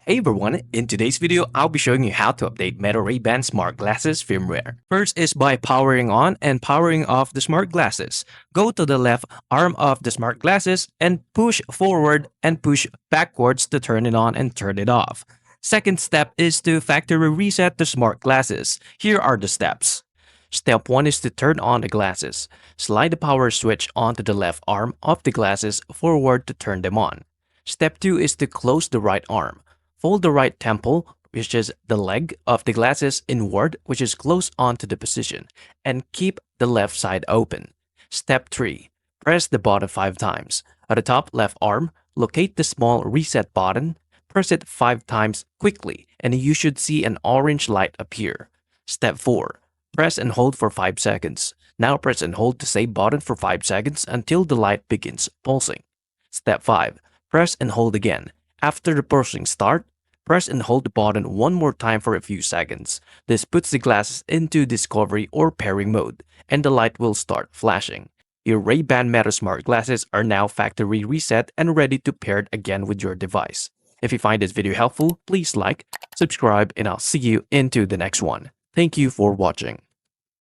Hey everyone, in today's video, I'll be showing you how to update Meta Ray-Ban smart glasses firmware. First is by powering on and powering off the smart glasses. Go to the left arm of the smart glasses and push forward and push backwards to turn it on and turn it off. Second step is to factory reset the smart glasses. Here are the steps. Step 1 is to turn on the glasses. Slide the power switch onto the left arm of the glasses forward to turn them on. Step 2 is to close the right arm. Fold the right temple, which is the leg of the glasses, inward, which is close onto the position, and keep the left side open. Step 3. Press the button 5 times. At the top left arm, locate the small reset button. Press it 5 times quickly, and you should see an orange light appear. Step 4. Press and hold for 5 seconds. Now press and hold the same button for 5 seconds until the light begins pulsing. Step 5. Press and hold again. After the pulsing start, press and hold the button one more time for a few seconds. This puts the glasses into discovery or pairing mode, and the light will start flashing. Your Ray-Ban Meta Smart glasses are now factory reset and ready to pair it again with your device. If you find this video helpful, please like, subscribe, and I'll see you into the next one. Thank you for watching.